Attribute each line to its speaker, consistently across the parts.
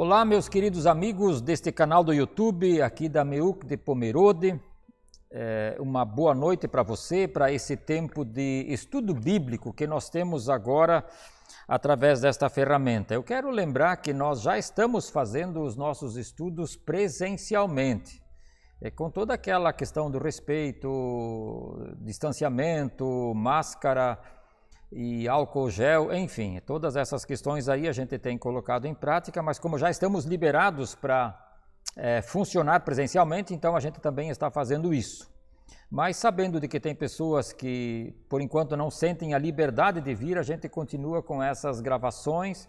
Speaker 1: Olá, meus queridos amigos deste canal do YouTube, aqui da Meuc de Pomerode. Uma boa noite para você, para esse tempo de estudo bíblico que nós temos agora através desta ferramenta. Eu quero lembrar que nós já estamos fazendo os nossos estudos presencialmente, com toda aquela questão do respeito, distanciamento, máscara e álcool gel, enfim, todas essas questões aí a gente tem colocado em prática, mas como já estamos liberados para funcionar presencialmente, então a gente também está fazendo isso. Mas sabendo de que tem pessoas que, por enquanto, não sentem a liberdade de vir, a gente continua com essas gravações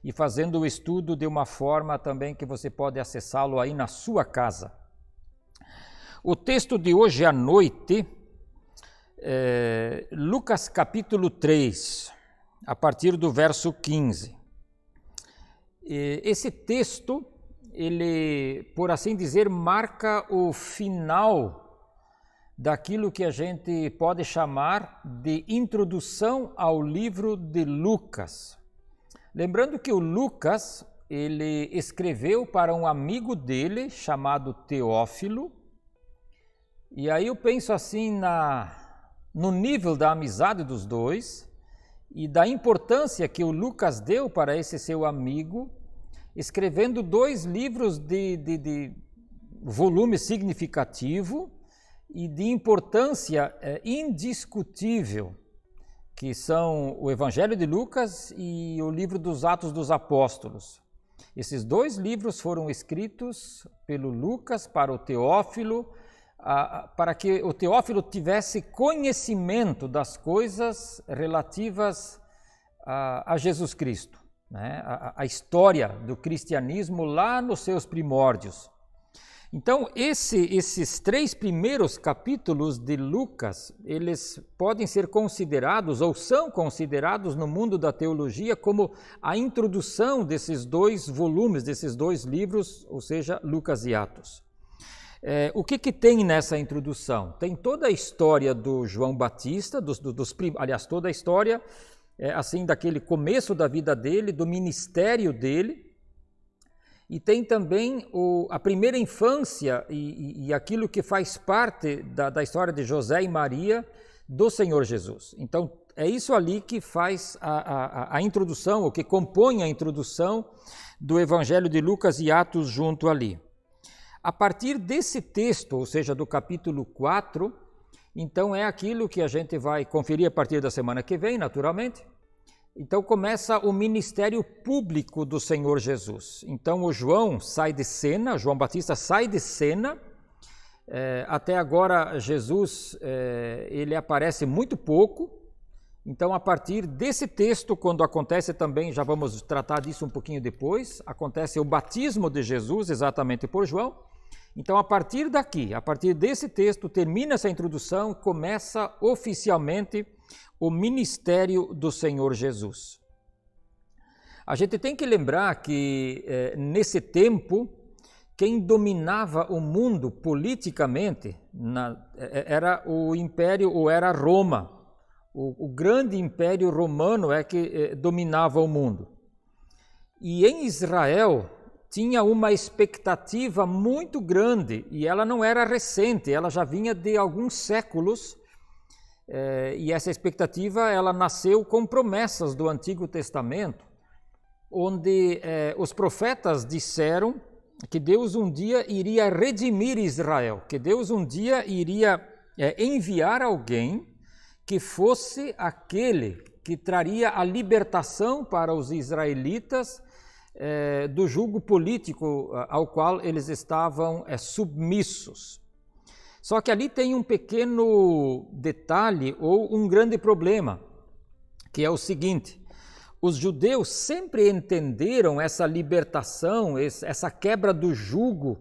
Speaker 1: e fazendo o estudo de uma forma também que você pode acessá-lo aí na sua casa. O texto de hoje à noite Lucas capítulo 3, a partir do verso 15. Esse texto, ele, por assim dizer, marca o final daquilo que a gente pode chamar de introdução ao livro de Lucas. Lembrando que o Lucas, ele escreveu para um amigo dele chamado Teófilo, e aí eu penso assim no nível da amizade dos dois e da importância que o Lucas deu para esse seu amigo, escrevendo 2 livros de volume significativo e de importância indiscutível, que são o Evangelho de Lucas e o livro dos Atos dos Apóstolos. Esses 2 livros foram escritos pelo Lucas para o Teófilo, para que o Teófilo tivesse conhecimento das coisas relativas a Jesus Cristo, né? A história do cristianismo lá nos seus primórdios. Então, esses 3 primeiros capítulos de Lucas, eles podem ser considerados, ou são considerados no mundo da teologia, como a introdução desses 2 volumes, desses 2 livros, ou seja, Lucas e Atos. O que tem nessa introdução? Tem toda a história do João Batista, aliás, toda a história assim daquele começo da vida dele, do ministério dele, e tem também a primeira infância e aquilo que faz parte da história de José e Maria do Senhor Jesus. Então, é isso ali que faz a introdução, o que compõe a introdução do Evangelho de Lucas e Atos junto ali. A partir desse texto, ou seja, do capítulo 4, então é aquilo que a gente vai conferir a partir da semana que vem, naturalmente. Então começa o ministério público do Senhor Jesus. Então o João Batista sai de cena. Até agora Jesus ele aparece muito pouco. Então a partir desse texto, quando acontece também, já vamos tratar disso um pouquinho depois, acontece o batismo de Jesus exatamente por João. Então, a partir desse texto, termina essa introdução, começa oficialmente o ministério do Senhor Jesus. A gente tem que lembrar que, nesse tempo, quem dominava o mundo politicamente era o império, ou era Roma. O grande império romano é que dominava o mundo. E em Israel tinha uma expectativa muito grande, e ela não era recente, ela já vinha de alguns séculos, e essa expectativa ela nasceu com promessas do Antigo Testamento, onde os profetas disseram que Deus um dia iria redimir Israel, que Deus um dia iria enviar alguém que fosse aquele que traria a libertação para os israelitas do jugo político ao qual eles estavam submissos. Só que ali tem um pequeno detalhe ou um grande problema, que é o seguinte: os judeus sempre entenderam essa libertação, essa quebra do jugo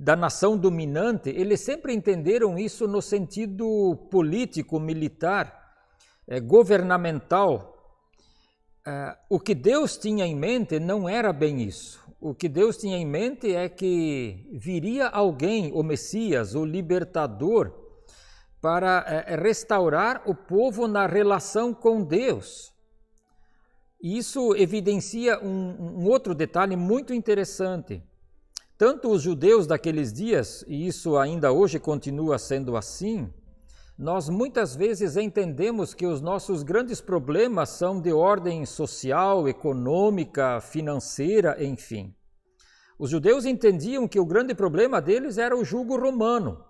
Speaker 1: da nação dominante, eles sempre entenderam isso no sentido político, militar, governamental. O que Deus tinha em mente não era bem isso. O que Deus tinha em mente é que viria alguém, o Messias, o libertador, para restaurar o povo na relação com Deus. E isso evidencia um outro detalhe muito interessante. Tanto os judeus daqueles dias, e isso ainda hoje continua sendo assim, nós muitas vezes entendemos que os nossos grandes problemas são de ordem social, econômica, financeira, enfim. Os judeus entendiam que o grande problema deles era o jugo romano.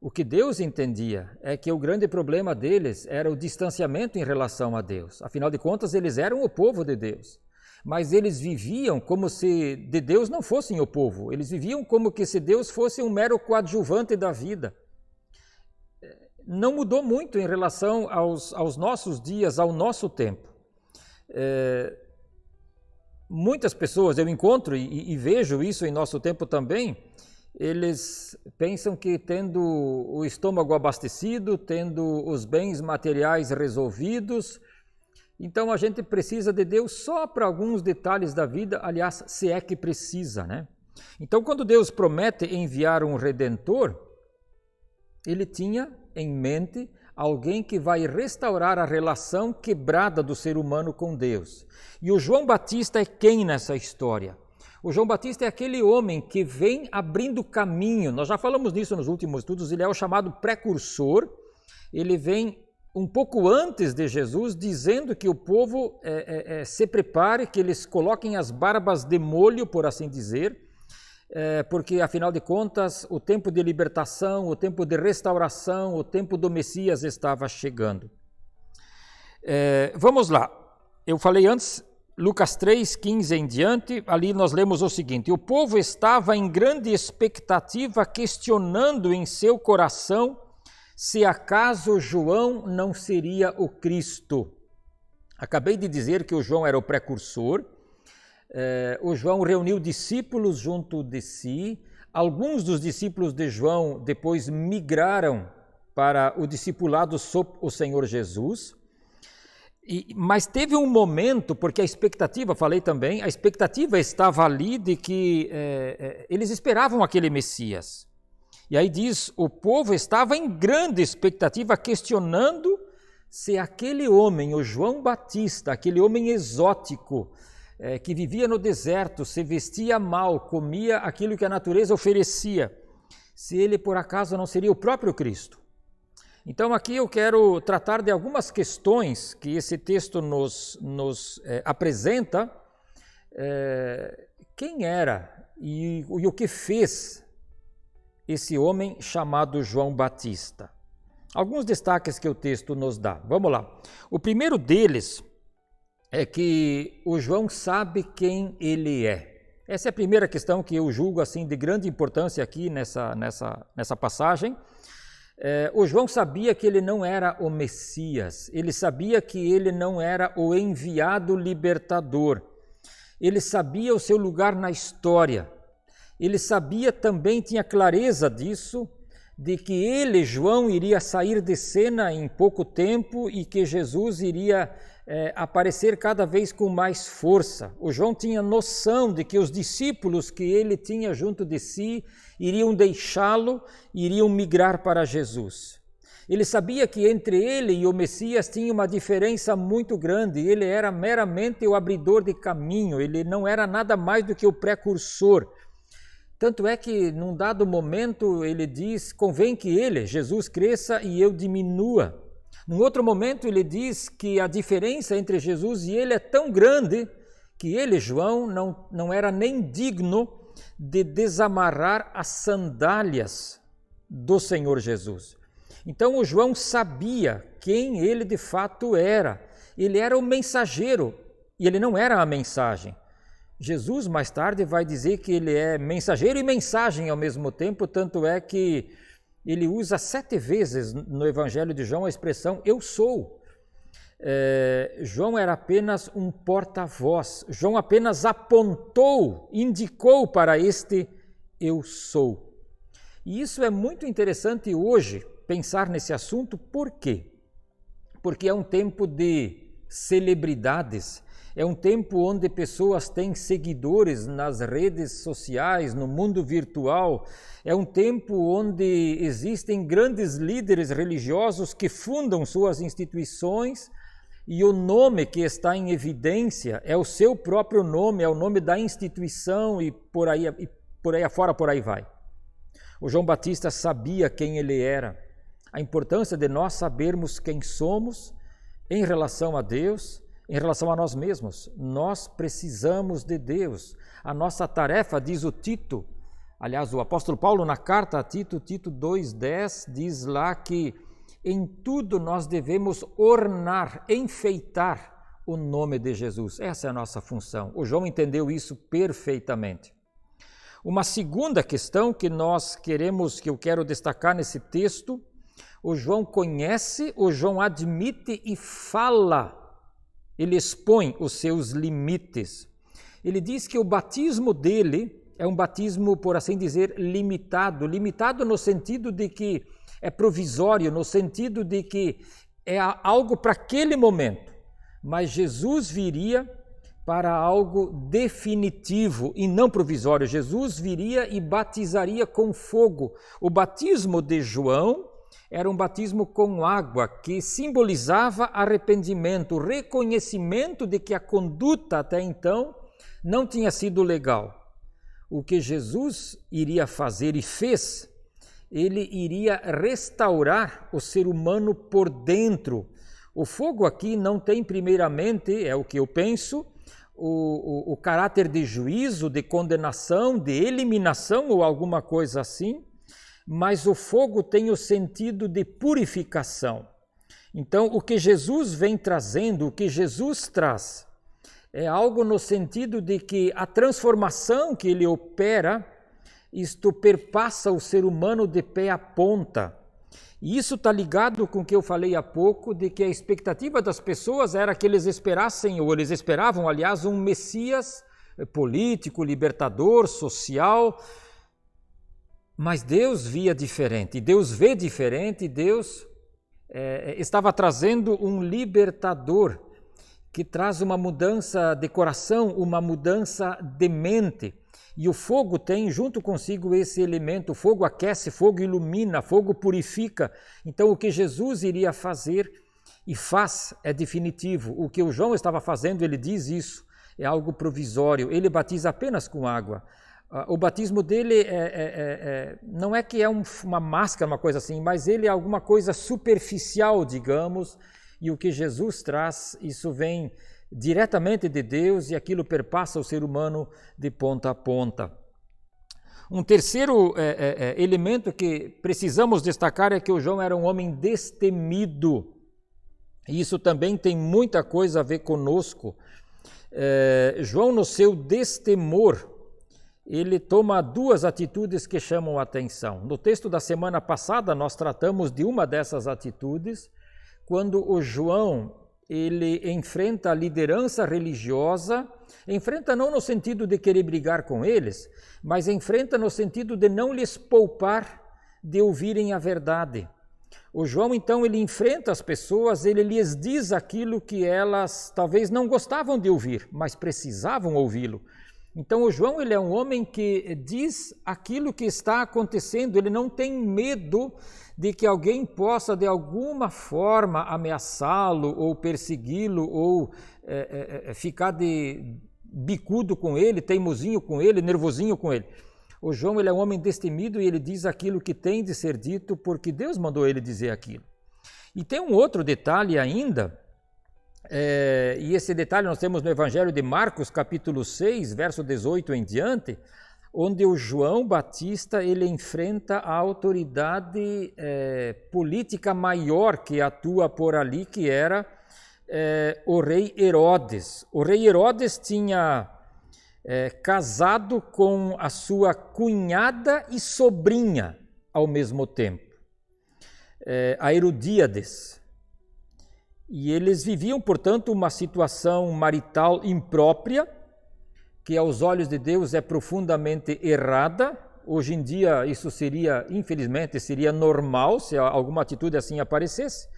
Speaker 1: O que Deus entendia é que o grande problema deles era o distanciamento em relação a Deus. Afinal de contas, eles eram o povo de Deus. Mas eles viviam como se de Deus não fossem o povo. Eles viviam como que se Deus fosse um mero coadjuvante da vida. Não mudou muito em relação aos nossos dias, ao nosso tempo. Muitas pessoas, eu encontro e vejo isso em nosso tempo também, eles pensam que tendo o estômago abastecido, tendo os bens materiais resolvidos, então a gente precisa de Deus só para alguns detalhes da vida, aliás, se é que precisa, né? Então, quando Deus promete enviar um Redentor, ele tinha em mente alguém que vai restaurar a relação quebrada do ser humano com Deus. E o João Batista é quem nessa história? O João Batista é aquele homem que vem abrindo caminho. Nós já falamos nisso nos últimos estudos, ele é o chamado precursor. Ele vem um pouco antes de Jesus, dizendo que o povo se prepare, que eles coloquem as barbas de molho, por assim dizer, porque, afinal de contas, o tempo de libertação, o tempo de restauração, o tempo do Messias estava chegando. Vamos lá. Eu falei antes, Lucas 3, 15 em diante, ali nós lemos o seguinte: o povo estava em grande expectativa, questionando em seu coração se acaso João não seria o Cristo. Acabei de dizer que o João era o precursor. O João reuniu discípulos junto de si. Alguns dos discípulos de João depois migraram para o discipulado sob o Senhor Jesus. Mas teve um momento, porque a expectativa, falei também, a expectativa estava ali de que eles esperavam aquele Messias. E aí diz, o povo estava em grande expectativa, questionando se aquele homem, o João Batista, aquele homem exótico, que vivia no deserto, se vestia mal, comia aquilo que a natureza oferecia, se ele por acaso não seria o próprio Cristo. Então aqui eu quero tratar de algumas questões que esse texto nos apresenta, quem era e o que fez esse homem chamado João Batista. Alguns destaques que o texto nos dá. Vamos lá. O primeiro deles é que o João sabe quem ele é. Essa é a primeira questão que eu julgo assim de grande importância aqui nessa passagem. O João sabia que ele não era o Messias, ele sabia que ele não era o enviado libertador, ele sabia o seu lugar na história, ele sabia também, tinha clareza disso, de que ele, João, iria sair de cena em pouco tempo e que Jesus iria aparecer cada vez com mais força. O João tinha noção de que os discípulos que ele tinha junto de si iriam deixá-lo, iriam migrar para Jesus. Ele sabia que entre ele e o Messias tinha uma diferença muito grande. Ele era meramente o abridor de caminho, ele não era nada mais do que o precursor. Tanto é que, num dado momento, ele diz, convém que ele, Jesus, cresça e eu diminua. Num outro momento, ele diz que a diferença entre Jesus e ele é tão grande que ele, João, não era nem digno de desamarrar as sandálias do Senhor Jesus. Então, o João sabia quem ele de fato era. Ele era o mensageiro e ele não era a mensagem. Jesus, mais tarde, vai dizer que ele é mensageiro e mensagem ao mesmo tempo, tanto é que ele usa 7 vezes no Evangelho de João a expressão eu sou. João era apenas um porta-voz. João apenas apontou, indicou para este eu sou. E isso é muito interessante hoje, pensar nesse assunto. Por quê? Porque é um tempo de celebridades, é um tempo onde pessoas têm seguidores nas redes sociais, no mundo virtual. É um tempo onde existem grandes líderes religiosos que fundam suas instituições e o nome que está em evidência é o seu próprio nome, é o nome da instituição e por aí afora, por aí vai. O João Batista sabia quem ele era, a importância de nós sabermos quem somos em relação a Deus, em relação a nós mesmos. Nós precisamos de Deus. A nossa tarefa, diz o Tito, aliás, o apóstolo Paulo na carta a Tito, Tito 2,10, diz lá que em tudo nós devemos ornar, enfeitar o nome de Jesus. Essa é a nossa função. O João entendeu isso perfeitamente. Uma segunda questão que eu quero destacar nesse texto, o João conhece, o João admite e fala, ele expõe os seus limites. Ele diz que o batismo dele é um batismo, por assim dizer, limitado no sentido de que é provisório, no sentido de que é algo para aquele momento, mas Jesus viria para algo definitivo e não provisório. Jesus viria e batizaria com fogo. O batismo de João era um batismo com água, que simbolizava arrependimento, reconhecimento de que a conduta até então não tinha sido legal. O que Jesus iria fazer e fez, ele iria restaurar o ser humano por dentro. O fogo aqui não tem primeiramente, é o que eu penso, o caráter de juízo, de condenação, de eliminação ou alguma coisa assim, mas o fogo tem o sentido de purificação. Então, o que Jesus vem trazendo, o que Jesus traz, é algo no sentido de que a transformação que ele opera, isto perpassa o ser humano de pé a ponta. E isso está ligado com o que eu falei há pouco, de que a expectativa das pessoas era que eles esperassem, ou eles esperavam, aliás, um Messias político, libertador, social. Mas Deus via diferente, Deus vê diferente, Deus estava trazendo um libertador que traz uma mudança de coração, uma mudança de mente. E o fogo tem junto consigo esse elemento, o fogo aquece, fogo ilumina, fogo purifica. Então o que Jesus iria fazer e faz é definitivo. O que o João estava fazendo, ele diz isso, é algo provisório, ele batiza apenas com água. O batismo dele não é que é uma máscara, uma coisa assim, mas ele é alguma coisa superficial, digamos, e o que Jesus traz, isso vem diretamente de Deus e aquilo perpassa o ser humano de ponta a ponta. Um terceiro elemento que precisamos destacar é que o João era um homem destemido, e isso também tem muita coisa a ver conosco. João, no seu destemor, ele toma duas atitudes que chamam a atenção. No texto da semana passada, nós tratamos de uma dessas atitudes, quando o João ele enfrenta a liderança religiosa, enfrenta não no sentido de querer brigar com eles, mas enfrenta no sentido de não lhes poupar de ouvirem a verdade. O João, então, ele enfrenta as pessoas, ele lhes diz aquilo que elas talvez não gostavam de ouvir, mas precisavam ouvi-lo. Então, o João, ele é um homem que diz aquilo que está acontecendo, ele não tem medo de que alguém possa, de alguma forma, ameaçá-lo ou persegui-lo ou ficar de bicudo com ele, teimosinho com ele, nervosinho com ele. O João, ele é um homem destemido e ele diz aquilo que tem de ser dito porque Deus mandou ele dizer aquilo. E tem um outro detalhe ainda, e esse detalhe nós temos no Evangelho de Marcos, capítulo 6, verso 18 em diante, onde o João Batista ele enfrenta a autoridade política maior que atua por ali, que era o rei Herodes. O rei Herodes tinha casado com a sua cunhada e sobrinha ao mesmo tempo, a Herodíades. E eles viviam, portanto, uma situação marital imprópria, que aos olhos de Deus é profundamente errada. Hoje em dia isso seria, infelizmente, seria normal se alguma atitude assim aparecesse.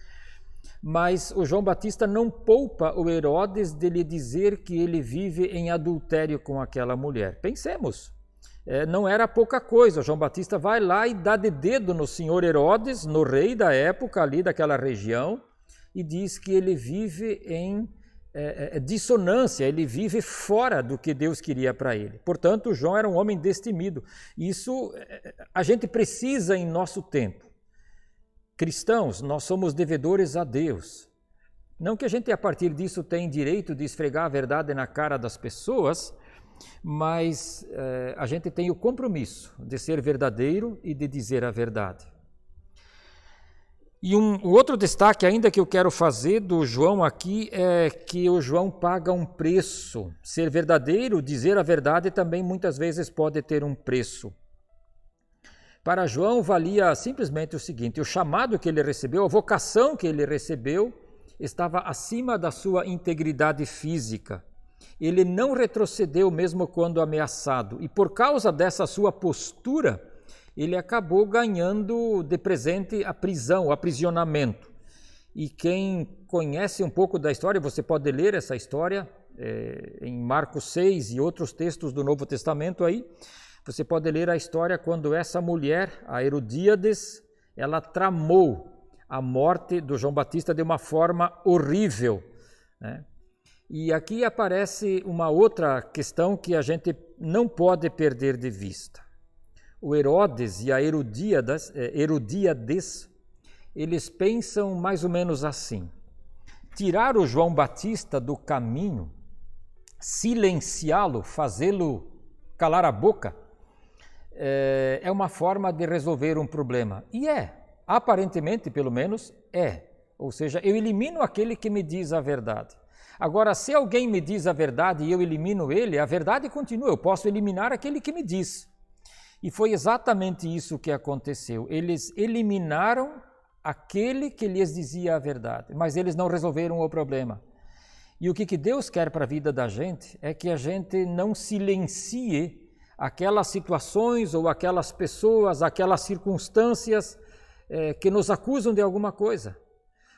Speaker 1: Mas o João Batista não poupa o Herodes de lhe dizer que ele vive em adultério com aquela mulher. Pensemos, não era pouca coisa. O João Batista vai lá e dá de dedo no senhor Herodes, no rei da época ali daquela região, e diz que ele vive em dissonância, ele vive fora do que Deus queria para ele. Portanto, João era um homem destemido. Isso a gente precisa em nosso tempo. Cristãos, nós somos devedores a Deus. Não que a gente, a partir disso, tenha direito de esfregar a verdade na cara das pessoas, mas a gente tem o compromisso de ser verdadeiro e de dizer a verdade. E o outro destaque ainda que eu quero fazer do João aqui é que o João paga um preço. Ser verdadeiro, dizer a verdade, também muitas vezes pode ter um preço. Para João valia simplesmente o seguinte: o chamado que ele recebeu, a vocação que ele recebeu, estava acima da sua integridade física. Ele não retrocedeu mesmo quando ameaçado. E por causa dessa sua postura, ele acabou ganhando de presente a prisão, o aprisionamento. E quem conhece um pouco da história, você pode ler essa história em Marcos 6 e outros textos do Novo Testamento aí. Você pode ler a história quando essa mulher, a Herodíades, ela tramou a morte do João Batista de uma forma horrível, né? E aqui aparece uma outra questão que a gente não pode perder de vista. O Herodes e a Herodíades, eles pensam mais ou menos assim: tirar o João Batista do caminho, silenciá-lo, fazê-lo calar a boca, é uma forma de resolver um problema. E aparentemente pelo menos Ou seja, eu elimino aquele que me diz a verdade. Agora, se alguém me diz a verdade e eu elimino ele, a verdade continua, eu posso eliminar aquele que me diz. E foi exatamente isso que aconteceu. Eles eliminaram aquele que lhes dizia a verdade, mas eles não resolveram o problema. E o que Deus quer para a vida da gente é que a gente não silencie aquelas situações ou aquelas pessoas, aquelas circunstâncias que nos acusam de alguma coisa,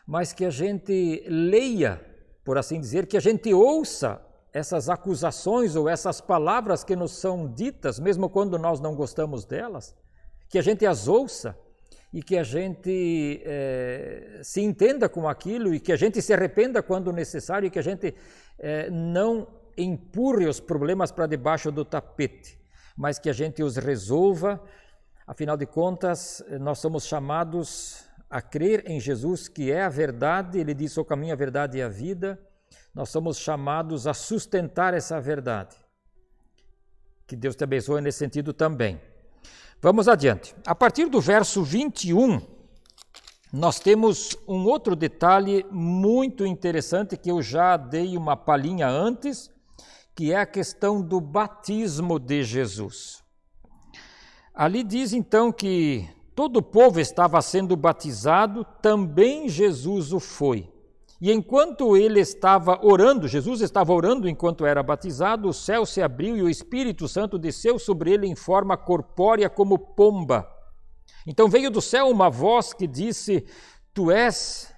Speaker 1: mas que a gente leia, por assim dizer, que a gente ouça essas acusações ou essas palavras que nos são ditas, mesmo quando nós não gostamos delas, que a gente as ouça e que a gente se entenda com aquilo e que a gente se arrependa quando necessário e que a gente não empurre os problemas para debaixo do tapete, mas que a gente os resolva. Afinal de contas, nós somos chamados a crer em Jesus, que é a verdade. Ele diz: o caminho, a verdade e a vida. Nós somos chamados a sustentar essa verdade. Que Deus te abençoe nesse sentido também. Vamos adiante. A partir do verso 21, nós temos um outro detalhe muito interessante que eu já dei uma palhinha antes, que é a questão do batismo de Jesus. Ali diz então que todo o povo estava sendo batizado, também Jesus o foi. E enquanto ele estava orando, Jesus estava orando enquanto era batizado, o céu se abriu e o Espírito Santo desceu sobre ele em forma corpórea como pomba. Então veio do céu uma voz que disse: Tu és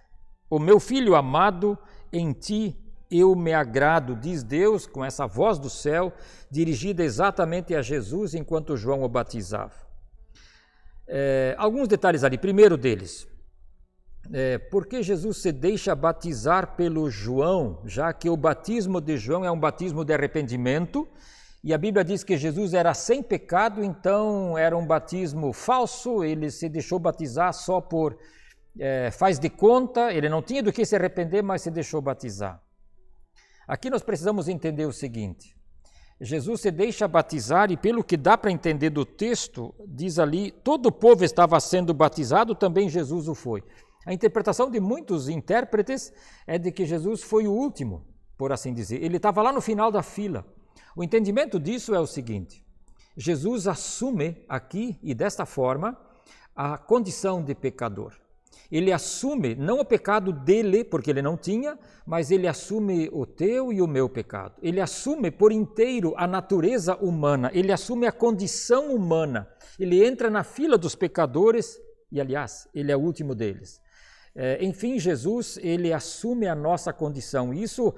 Speaker 1: o meu filho amado, em ti eu me agrado, diz Deus, com essa voz do céu, dirigida exatamente a Jesus enquanto João o batizava. Alguns detalhes ali. Primeiro deles, por que Jesus se deixa batizar pelo João, já que o batismo de João é um batismo de arrependimento, e a Bíblia diz que Jesus era sem pecado, então era um batismo falso, ele se deixou batizar só por faz de conta, ele não tinha do que se arrepender, mas se deixou batizar. Aqui nós precisamos entender o seguinte: Jesus se deixa batizar e, pelo que dá para entender do texto, diz ali, todo o povo estava sendo batizado, também Jesus o foi. A interpretação de muitos intérpretes é de que Jesus foi o último, por assim dizer. Ele estava lá no final da fila. O entendimento disso é o seguinte: Jesus assume aqui, e desta forma, a condição de pecador. Ele assume não o pecado dele, porque ele não tinha, mas ele assume o teu e o meu pecado. Ele assume por inteiro a natureza humana, ele assume a condição humana. Ele entra na fila dos pecadores e, aliás, ele é o último deles. Enfim, Jesus, ele assume a nossa condição. Isso,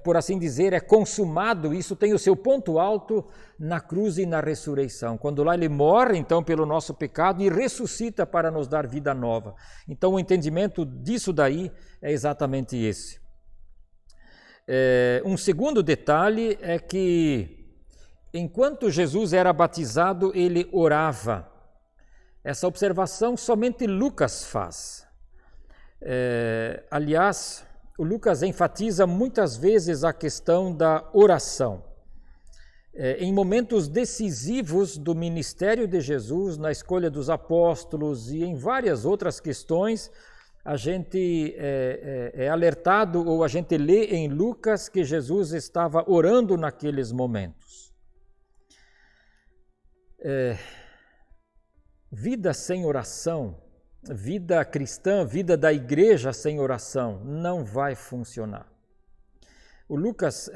Speaker 1: por assim dizer, é consumado, isso tem o seu ponto alto na cruz e na ressurreição. Quando lá ele morre, então, pelo nosso pecado e ressuscita para nos dar vida nova. Então, o entendimento disso daí é exatamente esse. Um segundo detalhe é que, enquanto Jesus era batizado, ele orava. Essa observação somente Lucas faz. Aliás, o Lucas enfatiza muitas vezes a questão da oração. Em momentos decisivos do ministério de Jesus, na escolha dos apóstolos e em várias outras questões, a gente é alertado ou a gente lê em Lucas que Jesus estava orando naqueles momentos. Vida sem oração, vida cristã, vida da igreja sem oração, não vai funcionar. O Lucas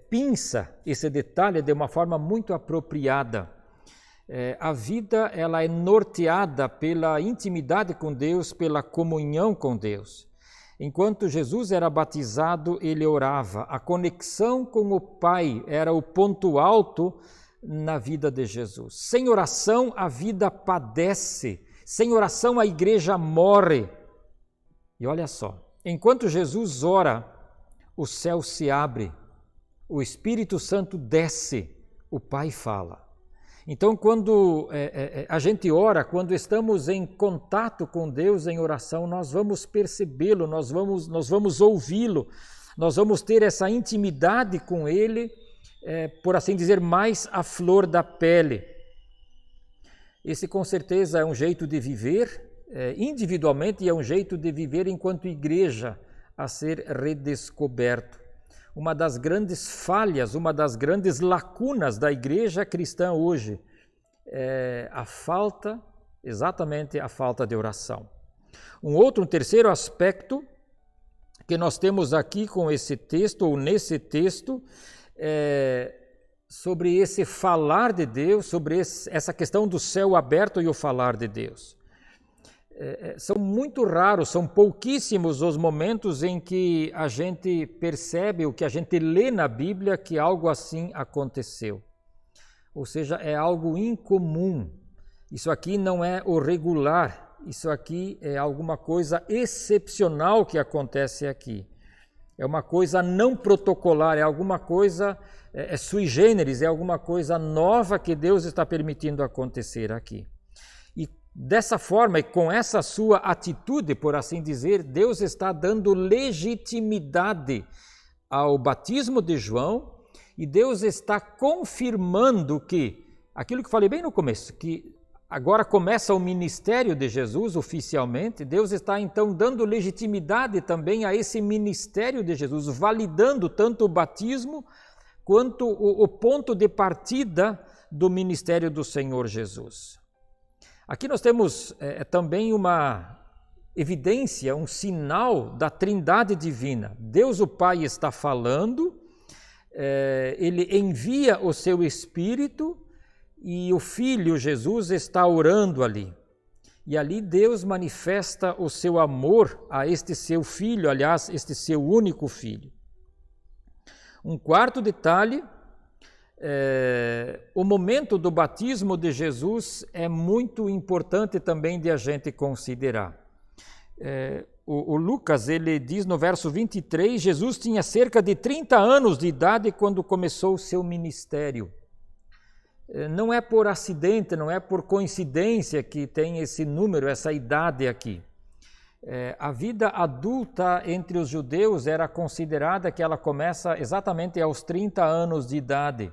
Speaker 1: pinça esse detalhe de uma forma muito apropriada. A vida ela é norteada pela intimidade com Deus, pela comunhão com Deus. Enquanto Jesus era batizado, ele orava. A conexão com o Pai era o ponto alto na vida de Jesus. Sem oração, a vida padece. Sem oração, a igreja morre. E olha só, enquanto Jesus ora, o céu se abre, o Espírito Santo desce, o Pai fala. Então, quando a gente ora, quando estamos em contato com Deus em oração, nós vamos percebê-lo, nós vamos ouvi-lo, nós vamos ter essa intimidade com Ele, por assim dizer, mais à flor da pele. Esse, com certeza, é um jeito de viver individualmente e é um jeito de viver enquanto igreja a ser redescoberto. Uma das grandes falhas, uma das grandes lacunas da igreja cristã hoje é exatamente a falta de oração. Um terceiro aspecto que nós temos aqui com esse texto, ou nesse texto, sobre esse falar de Deus, sobre essa questão do céu aberto e o falar de Deus. São muito raros, são pouquíssimos os momentos em que a gente percebe, o que a gente lê na Bíblia, que algo assim aconteceu. Ou seja, é algo incomum. Isso aqui não é o regular, isso aqui é alguma coisa excepcional que acontece aqui. É uma coisa não protocolar, é alguma coisa sui generis, é alguma coisa nova que Deus está permitindo acontecer aqui. E dessa forma, e com essa sua atitude, por assim dizer, Deus está dando legitimidade ao batismo de João e Deus está confirmando que, aquilo que falei bem no começo, que agora começa o ministério de Jesus oficialmente, Deus está então dando legitimidade também a esse ministério de Jesus, validando tanto o batismo quanto o ponto de partida do ministério do Senhor Jesus. Aqui nós temos também uma evidência, um sinal da Trindade divina. Deus o Pai está falando, Ele envia o seu Espírito e o Filho Jesus está orando ali. E ali Deus manifesta o seu amor a este seu Filho, aliás, este seu único Filho. Um quarto detalhe, o momento do batismo de Jesus é muito importante também de a gente considerar. O Lucas, ele diz no verso 23, Jesus tinha cerca de 30 anos de idade quando começou o seu ministério. Não é por acidente, não é por coincidência que tem esse número, essa idade aqui. A vida adulta entre os judeus era considerada que ela começa exatamente aos 30 anos de idade.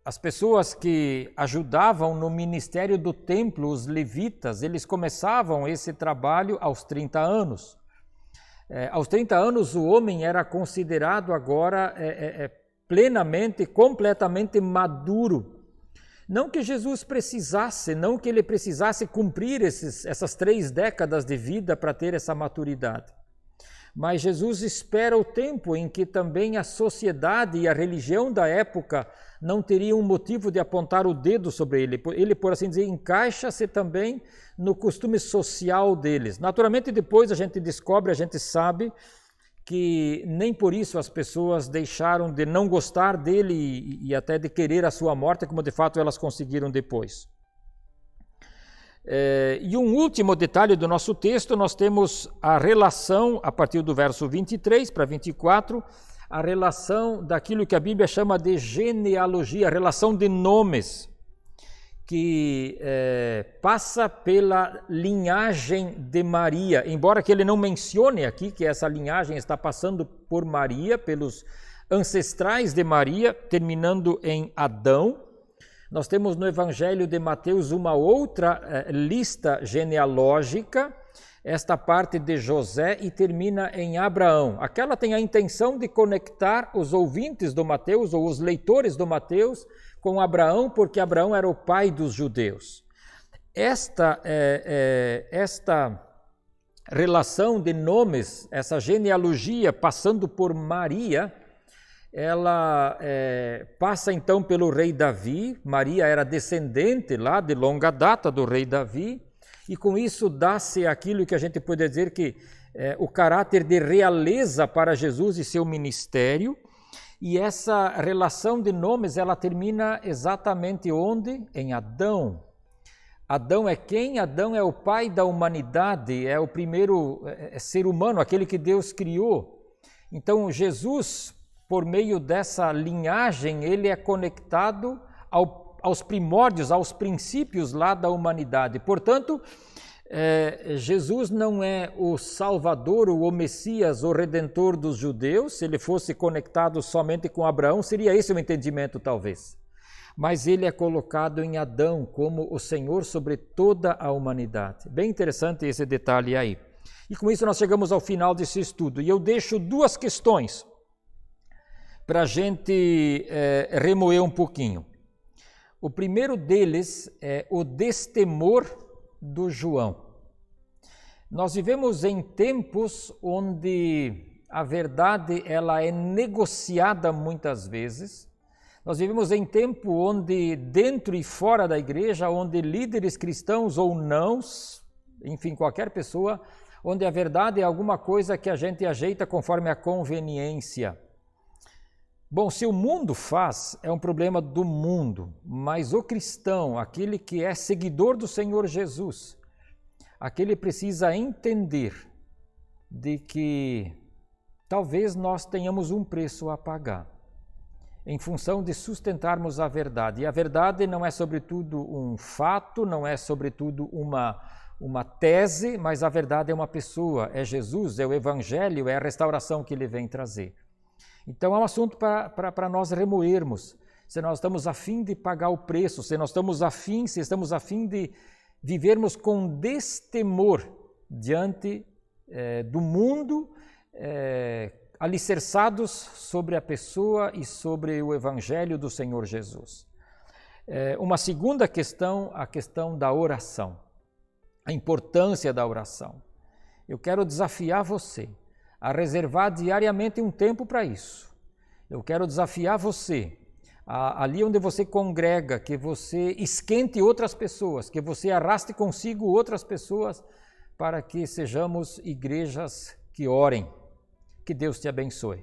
Speaker 1: As pessoas que ajudavam no ministério do templo, os levitas, eles começavam esse trabalho aos 30 anos. Aos 30 anos o homem era considerado agora plenamente, completamente maduro. Não que Jesus precisasse, não que ele precisasse cumprir essas 3 décadas de vida para ter essa maturidade. mas Jesus espera o tempo em que também a sociedade e a religião da época não teriam motivo de apontar o dedo sobre ele. Ele, por assim dizer, encaixa-se também no costume social deles. Naturalmente, depois a gente descobre, a gente sabe que nem por isso as pessoas deixaram de não gostar dele e até de querer a sua morte, como de fato elas conseguiram depois. E um último detalhe do nosso texto, nós temos a relação, a partir do verso 23 para 24, a relação daquilo que a Bíblia chama de genealogia, a relação de nomes, que passa pela linhagem de Maria, embora que ele não mencione aqui que essa linhagem está passando por Maria, pelos ancestrais de Maria, terminando em Adão. Nós temos no Evangelho de Mateus uma outra lista genealógica, esta parte de José, e termina em Abraão. Aquela tem a intenção de conectar os ouvintes do Mateus, ou os leitores do Mateus, com Abraão, porque Abraão era o pai dos judeus. Esta relação de nomes, essa genealogia passando por Maria, ela passa então pelo rei Davi. Maria era descendente lá de longa data do rei Davi, e com isso dá-se aquilo que a gente pode dizer que o caráter de realeza para Jesus e seu ministério. E essa relação de nomes, ela termina exatamente onde? Em Adão. Adão é quem? Adão é o pai da humanidade, é o primeiro ser humano, aquele que Deus criou. Então Jesus, por meio dessa linhagem, ele é conectado aos primórdios, aos princípios lá da humanidade. Portanto, Jesus não é o Salvador, o Messias, o Redentor dos judeus. Se ele fosse conectado somente com Abraão, seria esse o entendimento, talvez. Mas ele é colocado em Adão como o Senhor sobre toda a humanidade. Bem interessante esse detalhe aí. E com isso nós chegamos ao final desse estudo. E eu deixo duas questões para a gente remoer um pouquinho. O primeiro deles é o destemor do João. Nós vivemos em tempos onde a verdade ela é negociada muitas vezes. Nós vivemos em tempo onde, dentro e fora da igreja, onde líderes cristãos ou não, enfim, qualquer pessoa, onde a verdade é alguma coisa que a gente ajeita conforme a conveniência. Bom, se o mundo faz, é um problema do mundo, mas o cristão, aquele que é seguidor do Senhor Jesus, aquele precisa entender de que talvez nós tenhamos um preço a pagar em função de sustentarmos a verdade. E a verdade não é sobretudo um fato, não é sobretudo uma tese, mas a verdade é uma pessoa, é Jesus, é o Evangelho, é a restauração que ele vem trazer. Então é um assunto para nós remoermos, se nós estamos a fim de pagar o preço, se estamos a fim de vivermos com destemor diante do mundo, alicerçados sobre a pessoa e sobre o Evangelho do Senhor Jesus. Uma segunda questão, a questão da oração, a importância da oração. Eu quero desafiar você a reservar diariamente um tempo para isso. Eu quero desafiar você, ali onde você congrega, que você esquente outras pessoas, que você arraste consigo outras pessoas, para que sejamos igrejas que orem. Que Deus te abençoe.